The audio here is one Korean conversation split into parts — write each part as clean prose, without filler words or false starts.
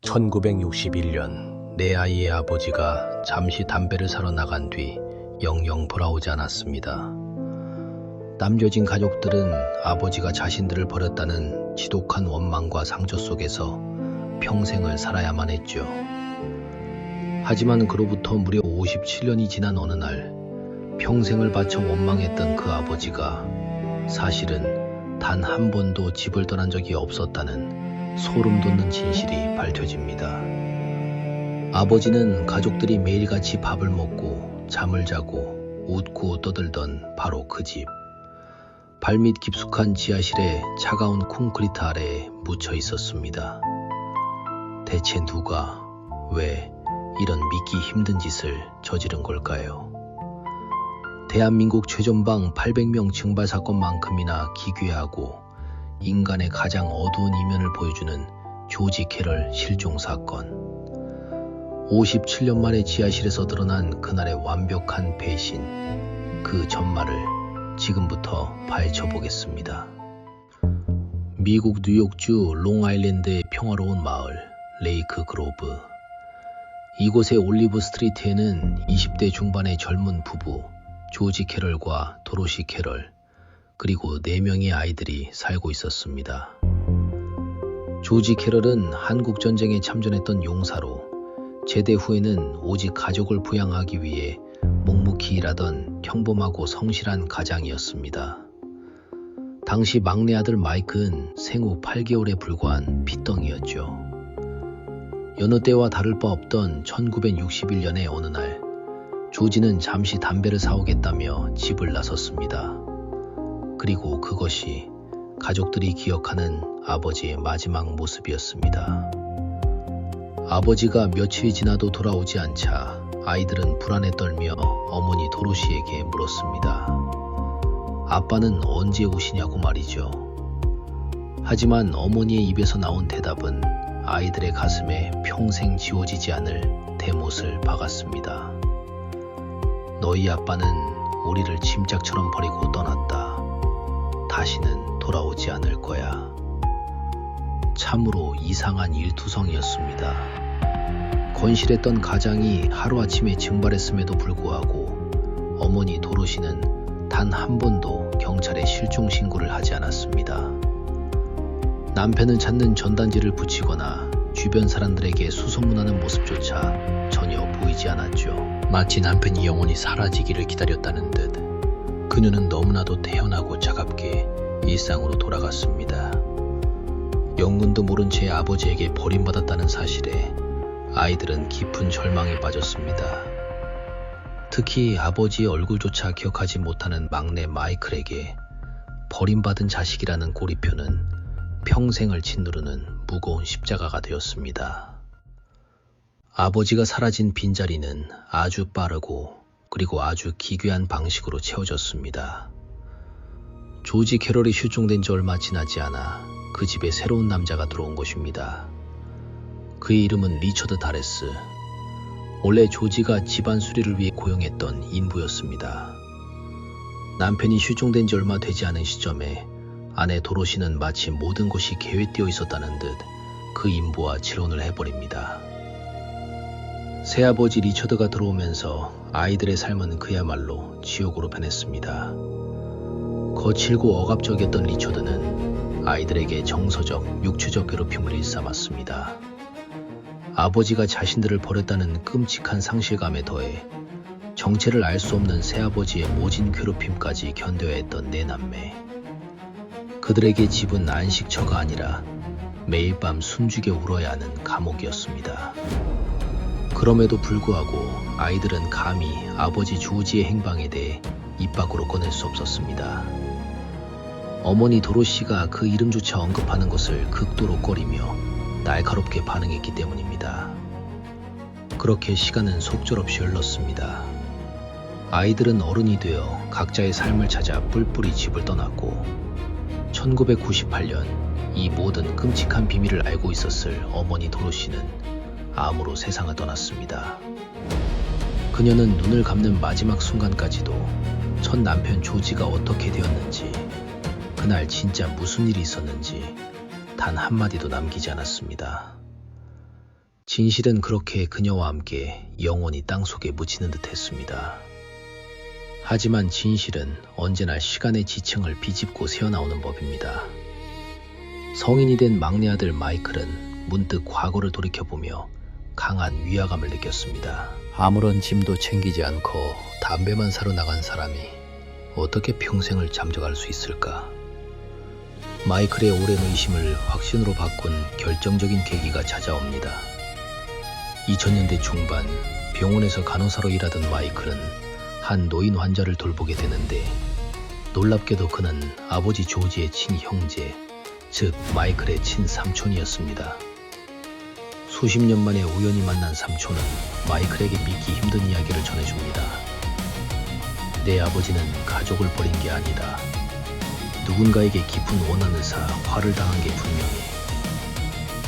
1961년 내 아이의 아버지가 잠시 담배를 사러 나간 뒤 영영 돌아오지 않았습니다. 남겨진 가족들은 아버지가 자신들을 버렸다는 지독한 원망과 상처 속에서 평생을 살아야만 했죠. 하지만 그로부터 무려 57년이 지난 어느 날 평생을 바쳐 원망했던 그 아버지가 사실은 단 한 번도 집을 떠난 적이 없었다는 소름 돋는 진실이 밝혀집니다. 아버지는 가족들이 매일같이 밥을 먹고 잠을 자고 웃고 떠들던 바로 그 집. 발밑 깊숙한 지하실에 차가운 콘크리트 아래에 묻혀 있었습니다. 대체 누가 왜 이런 믿기 힘든 짓을 저지른 걸까요? 대한민국 최전방 800명 증발 사건만큼이나 기괴하고 인간의 가장 어두운 이면을 보여주는 조지 캐럴 실종 사건. 57년 만에 지하실에서 드러난 그날의 완벽한 배신, 그 전말을 지금부터 파헤쳐 보겠습니다. 미국 뉴욕주 롱아일랜드의 평화로운 마을 레이크 그로브. 이곳의 올리브 스트리트에는 20대 중반의 젊은 부부 조지 캐럴과 도로시 캐럴, 그리고 4명의 아이들이 살고 있었습니다. 조지 캐럴은 한국전쟁에 참전했던 용사로 제대 후에는 오직 가족을 부양하기 위해 묵묵히 일하던 평범하고 성실한 가장이었습니다. 당시 막내 아들 마이크는 생후 8개월에 불과한 핏덩이였죠. 여느 때와 다를 바 없던 1961년의 어느 날, 조지는 잠시 담배를 사오겠다며 집을 나섰습니다. 그리고 그것이 가족들이 기억하는 아버지의 마지막 모습이었습니다. 아버지가 며칠이 지나도 돌아오지 않자 아이들은 불안에 떨며 어머니 도로시에게 물었습니다. 아빠는 언제 오시냐고 말이죠. 하지만 어머니의 입에서 나온 대답은 아이들의 가슴에 평생 지워지지 않을 대못을 박았습니다. 너희 아빠는 우리를 짐짝처럼 버리고 떠났다. 다시는 돌아오지 않을 거야. 참으로 이상한 일투성이었습니다. 건실했던 가장이 하루아침에 증발했음에도 불구하고 어머니 도로시는 단 한 번도 경찰에 실종 신고를 하지 않았습니다. 남편을 찾는 전단지를 붙이거나 주변 사람들에게 수소문하는 모습조차 전혀 보이지 않았죠. 마치 남편이 영원히 사라지기를 기다렸다는 듯 그녀는 너무나도 태연하고 차갑게 일상으로 돌아갔습니다. 영문도 모른 채 아버지에게 버림받았다는 사실에 아이들은 깊은 절망에 빠졌습니다. 특히 아버지의 얼굴조차 기억하지 못하는 막내 마이클에게 버림받은 자식이라는 꼬리표는 평생을 짓누르는 무거운 십자가가 되었습니다. 아버지가 사라진 빈자리는 아주 빠르고 그리고 아주 기괴한 방식으로 채워졌습니다. 조지 캐럴이 실종된 지 얼마 지나지 않아 그 집에 새로운 남자가 들어온 것입니다. 그의 이름은 리처드 다레스. 원래 조지가 집안 수리를 위해 고용했던 인부였습니다. 남편이 실종된 지 얼마 되지 않은 시점에 아내 도로시는 마치 모든 것이 계획되어 있었다는 듯 그 인부와 재혼을 해버립니다. 새아버지 리처드가 들어오면서 아이들의 삶은 그야말로 지옥으로 변했습니다. 거칠고 억압적이었던 리처드는 아이들에게 정서적, 육체적 괴롭힘을 일삼았습니다. 아버지가 자신들을 버렸다는 끔찍한 상실감에 더해 정체를 알 수 없는 새아버지의 모진 괴롭힘까지 견뎌야 했던 4남매. 그들에게 집은 안식처가 아니라 매일 밤 숨죽여 울어야 하는 감옥이었습니다. 그럼에도 불구하고 아이들은 감히 아버지 조지의 행방에 대해 입 밖으로 꺼낼 수 없었습니다. 어머니 도로시가 그 이름조차 언급하는 것을 극도로 꺼리며 날카롭게 반응했기 때문입니다. 그렇게 시간은 속절없이 흘렀습니다. 아이들은 어른이 되어 각자의 삶을 찾아 뿔뿔이 집을 떠났고 1998년 이 모든 끔찍한 비밀을 알고 있었을 어머니 도로시는 암으로 세상을 떠났습니다. 그녀는 눈을 감는 마지막 순간까지도 첫 남편 조지가 어떻게 되었는지, 그날 진짜 무슨 일이 있었는지 단 한마디도 남기지 않았습니다. 진실은 그렇게 그녀와 함께 영원히 땅속에 묻히는 듯 했습니다. 하지만 진실은 언제나 시간의 지층을 비집고 새어나오는 법입니다. 성인이 된 막내 아들 마이클은 문득 과거를 돌이켜보며 강한 위화감을 느꼈습니다. 아무런 짐도 챙기지 않고 담배만 사러 나간 사람이 어떻게 평생을 잠적할 수 있을까? 마이클의 오랜 의심을 확신으로 바꾼 결정적인 계기가 찾아옵니다. 2000년대 중반 병원에서 간호사로 일하던 마이클은 한 노인 환자를 돌보게 되는데 놀랍게도 그는 아버지 조지의 친형제, 즉 마이클의 친삼촌이었습니다. 수십 년 만에 우연히 만난 삼촌은 마이클에게 믿기 힘든 이야기를 전해줍니다. 내 아버지는 가족을 버린 게 아니다. 누군가에게 깊은 원한을 사 화를 당한 게 분명해.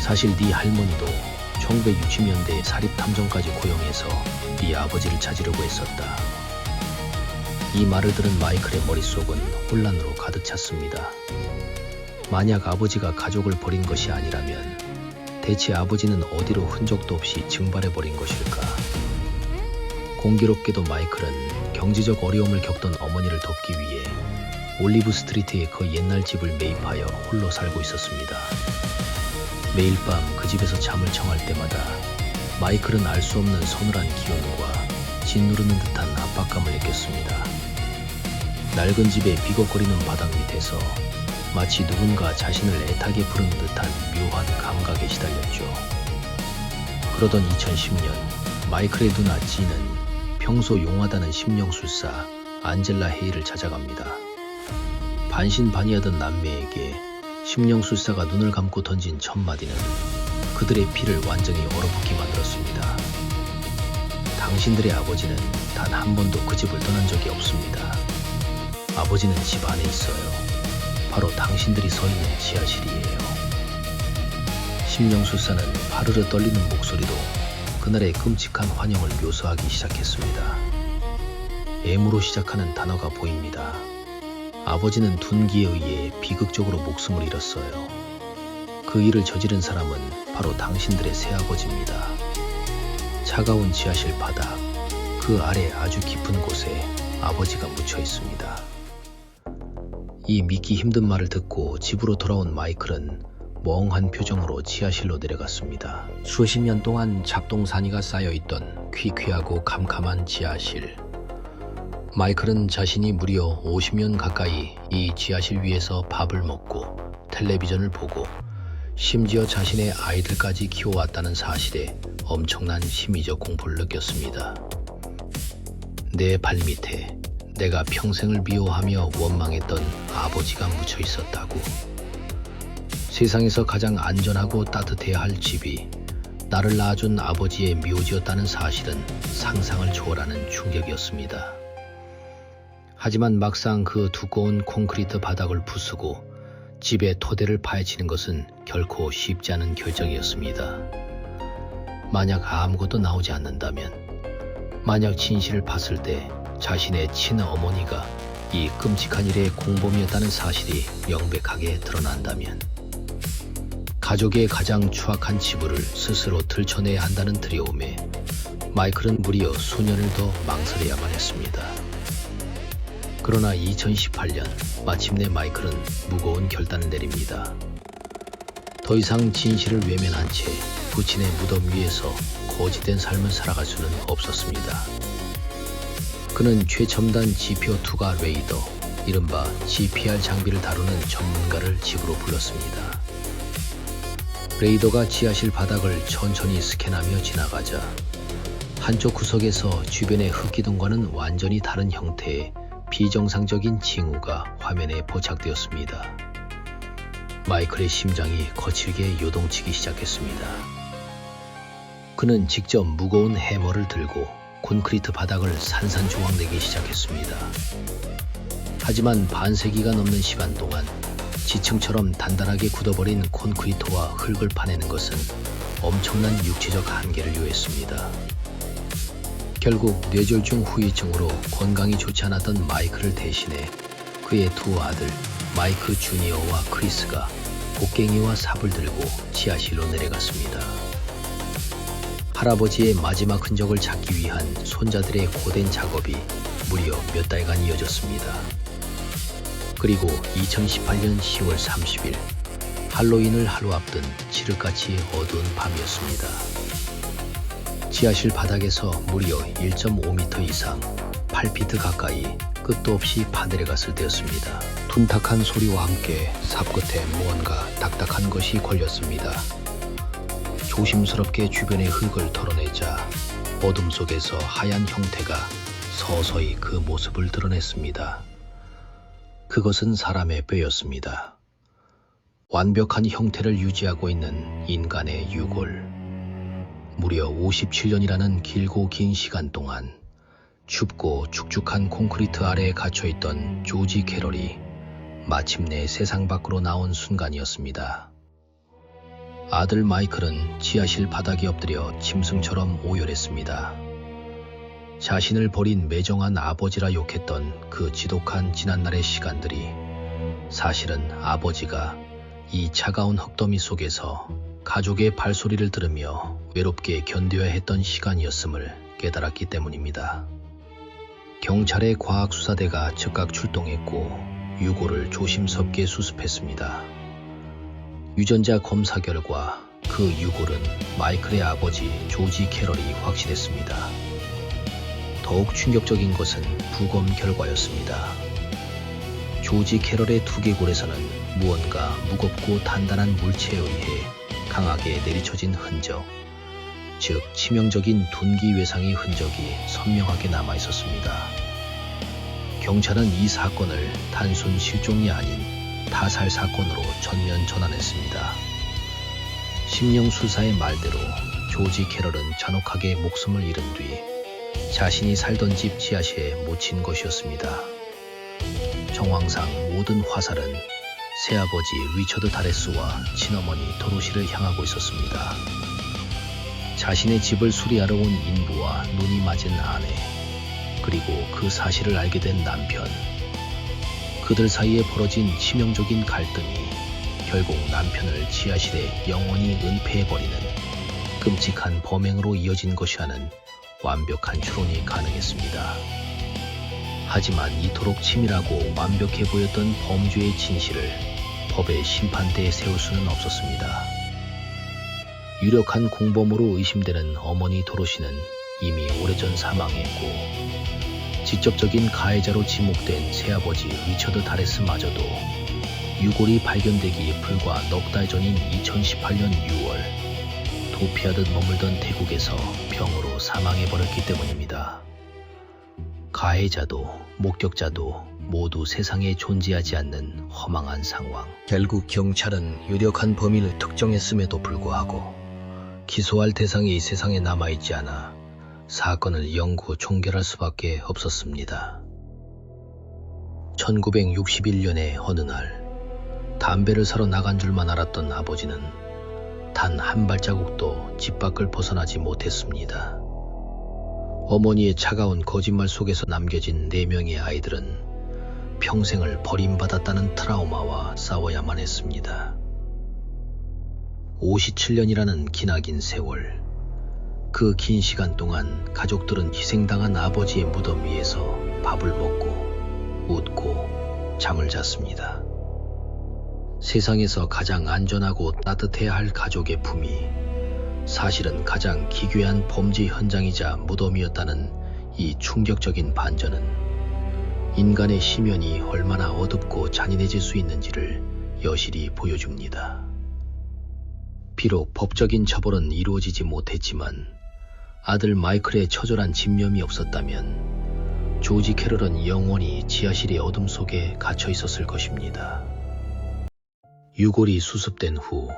사실 네 할머니도 1960년대에 사립탐정까지 고용해서 네 아버지를 찾으려고 했었다. 이 말을 들은 마이클의 머릿속은 혼란으로 가득 찼습니다. 만약 아버지가 가족을 버린 것이 아니라면 대체 아버지는 어디로 흔적도 없이 증발해버린 것일까? 공교롭게도 마이클은 경제적 어려움을 겪던 어머니를 돕기 위해 올리브 스트리트의 그 옛날 집을 매입하여 홀로 살고 있었습니다. 매일 밤 그 집에서 잠을 청할 때마다 마이클은 알 수 없는 서늘한 기운과 짓누르는 듯한 압박감을 느꼈습니다. 낡은 집의 비걱거리는 바닥 밑에서 마치 누군가 자신을 애타게 부르는 듯한 묘한 감각에 시달렸죠. 그러던 2010년 마이클의 누나 지는 평소 용하다는 심령술사 안젤라 헤이를 찾아갑니다. 반신반의하던 남매에게 심령술사가 눈을 감고 던진 첫 마디는 그들의 피를 완전히 얼어붙게 만들었습니다. 당신들의 아버지는 단 한 번도 그 집을 떠난 적이 없습니다. 아버지는 집 안에 있어요. 바로 당신들이 서 있는 지하실이에요. 심령술사는 파르르 떨리는 목소리로 그날의 끔찍한 환영을 묘사하기 시작했습니다. M으로 시작하는 단어가 보입니다. 아버지는 둔기에 의해 비극적으로 목숨을 잃었어요. 그 일을 저지른 사람은 바로 당신들의 새아버지입니다. 차가운 지하실 바닥, 그 아래 아주 깊은 곳에 아버지가 묻혀 있습니다. 이 믿기 힘든 말을 듣고 집으로 돌아온 마이클은 멍한 표정으로 지하실로 내려갔습니다. 수십 년 동안 잡동사니가 쌓여있던 퀴퀴하고 캄캄한 지하실. 마이클은 자신이 무려 50년 가까이 이 지하실 위에서 밥을 먹고 텔레비전을 보고 심지어 자신의 아이들까지 키워왔다는 사실에 엄청난 심리적 공포를 느꼈습니다. 내 발밑에 내가 평생을 미워하며 원망했던 아버지가 묻혀 있었다고. 세상에서 가장 안전하고 따뜻해야 할 집이 나를 낳아준 아버지의 묘지였다는 사실은 상상을 초월하는 충격이었습니다. 하지만 막상 그 두꺼운 콘크리트 바닥을 부수고 집의 토대를 파헤치는 것은 결코 쉽지 않은 결정이었습니다. 만약 아무것도 나오지 않는다면, 만약 진실을 봤을 때 자신의 친어머니가 이 끔찍한 일의 공범이었다는 사실이 명백하게 드러난다면, 가족의 가장 추악한 치부를 스스로 들춰내야 한다는 두려움에 마이클은 무려 수년을 더 망설여야만 했습니다. 그러나 2018년 마침내 마이클은 무거운 결단을 내립니다. 더 이상 진실을 외면한 채 부친의 무덤 위에서 거짓된 삶을 살아갈 수는 없었습니다. 그는 최첨단 GPO 투과 레이더, 이른바 GPR 장비를 다루는 전문가를 집으로 불렀습니다. 레이더가 지하실 바닥을 천천히 스캔하며 지나가자 한쪽 구석에서 주변의 흙기둥과는 완전히 다른 형태의 비정상적인 징후가 화면에 포착되었습니다. 마이클의 심장이 거칠게 요동치기 시작했습니다. 그는 직접 무거운 해머를 들고 콘크리트 바닥을 산산조각내기 시작했습니다. 하지만 반세기가 넘는 시간 동안 지층처럼 단단하게 굳어버린 콘크리트와 흙을 파내는 것은 엄청난 육체적 한계를 요했습니다. 결국 뇌졸중 후유증으로 건강이 좋지 않았던 마이클을 대신해 그의 두 아들 마이크 주니어와 크리스가 곡괭이와 삽을 들고 지하실로 내려갔습니다. 할아버지의 마지막 흔적을 찾기 위한 손자들의 고된 작업이 무려 몇 달간 이어졌습니다. 그리고 2018년 10월 30일 할로윈을 하루 앞둔 칠흑같이 어두운 밤이었습니다. 지하실 바닥에서 무려 1.5m 이상 8피트 가까이 끝도 없이 파내려갔을 때였습니다. 둔탁한 소리와 함께 삽 끝에 무언가 딱딱한 것이 걸렸습니다. 조심스럽게 주변의 흙을 털어내자 어둠 속에서 하얀 형태가 서서히 그 모습을 드러냈습니다. 그것은 사람의 뼈였습니다. 완벽한 형태를 유지하고 있는 인간의 유골. 무려 57년이라는 길고 긴 시간 동안 춥고 축축한 콘크리트 아래에 갇혀있던 조지 캐럴이 마침내 세상 밖으로 나온 순간이었습니다. 아들 마이클은 지하실 바닥에 엎드려 짐승처럼 오열했습니다. 자신을 버린 매정한 아버지라 욕했던 그 지독한 지난날의 시간들이 사실은 아버지가 이 차가운 흙더미 속에서 가족의 발소리를 들으며 외롭게 견뎌야 했던 시간이었음을 깨달았기 때문입니다. 경찰의 과학수사대가 즉각 출동했고 유골을 조심스럽게 수습했습니다. 유전자 검사 결과 그 유골은 마이클의 아버지 조지 캐럴이 확실했습니다. 더욱 충격적인 것은 부검 결과였습니다. 조지 캐럴의 두개골에서는 무언가 무겁고 단단한 물체에 의해 강하게 내리쳐진 흔적, 즉 치명적인 둔기 외상의 흔적이 선명하게 남아 있었습니다. 경찰은 이 사건을 단순 실종이 아닌 타살 사건으로 전면 전환했습니다. 심령술사의 말대로 조지 캐럴은 잔혹하게 목숨을 잃은 뒤 자신이 살던 집 지하실에 묻힌 것이었습니다. 정황상 모든 화살은 새아버지 리처드 다레스와 친어머니 도로시를 향하고 있었습니다. 자신의 집을 수리하러 온 인부와 눈이 맞은 아내, 그리고 그 사실을 알게 된 남편. 그들 사이에 벌어진 치명적인 갈등이 결국 남편을 지하실에 영원히 은폐해버리는 끔찍한 범행으로 이어진 것이라는 완벽한 추론이 가능했습니다. 하지만 이토록 치밀하고 완벽해 보였던 범죄의 진실을 법의 심판대에 세울 수는 없었습니다. 유력한 공범으로 의심되는 어머니 도로시는 이미 오래전 사망했고 직접적인 가해자로 지목된 새아버지 리처드 다레스마저도 유골이 발견되기 불과 넉 달 전인 2018년 6월 도피하듯 머물던 태국에서 병으로 사망해버렸기 때문입니다. 가해자도 목격자도 모두 세상에 존재하지 않는 허망한 상황. 결국 경찰은 유력한 범인을 특정했음에도 불구하고 기소할 대상이 세상에 남아있지 않아 사건을 영구 종결할 수밖에 없었습니다. 1961년의 어느 날 담배를 사러 나간 줄만 알았던 아버지는 단 한 발자국도 집 밖을 벗어나지 못했습니다. 어머니의 차가운 거짓말 속에서 남겨진 4명의 아이들은 평생을 버림받았다는 트라우마와 싸워야만 했습니다. 57년이라는 기나긴 세월, 그 긴 시간 동안 가족들은 희생당한 아버지의 무덤 위에서 밥을 먹고 웃고 잠을 잤습니다. 세상에서 가장 안전하고 따뜻해야 할 가족의 품이 사실은 가장 기괴한 범죄 현장이자 무덤이었다는 이 충격적인 반전은 인간의 심연이 얼마나 어둡고 잔인해질 수 있는지를 여실히 보여줍니다. 비록 법적인 처벌은 이루어지지 못했지만 아들 마이클의 처절한 집념이 없었다면 조지 캐럴은 영원히 지하실의 어둠 속에 갇혀 있었을 것입니다. 유골이 수습된 후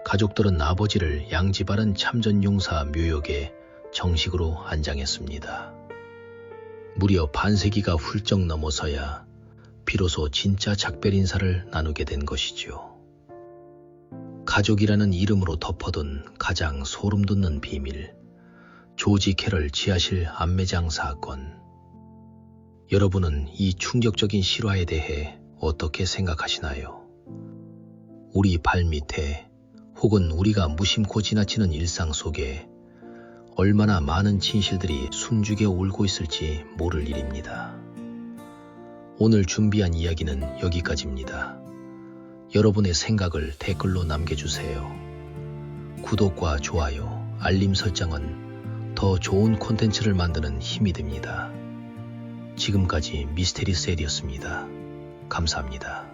가족들은 아버지를 양지바른 참전용사 묘역에 정식으로 안장했습니다. 무려 반세기가 훌쩍 넘어서야 비로소 진짜 작별 인사를 나누게 된 것이죠. 가족이라는 이름으로 덮어둔 가장 소름 돋는 비밀, 조지 캐럴 지하실 암매장 사건. 여러분은 이 충격적인 실화에 대해 어떻게 생각하시나요? 우리 발밑에 혹은 우리가 무심코 지나치는 일상 속에 얼마나 많은 진실들이 숨죽여 울고 있을지 모를 일입니다. 오늘 준비한 이야기는 여기까지입니다. 여러분의 생각을 댓글로 남겨주세요. 구독과 좋아요, 알림 설정은 더 좋은 콘텐츠를 만드는 힘이 됩니다. 지금까지 미스테리 셀이었습니다. 감사합니다.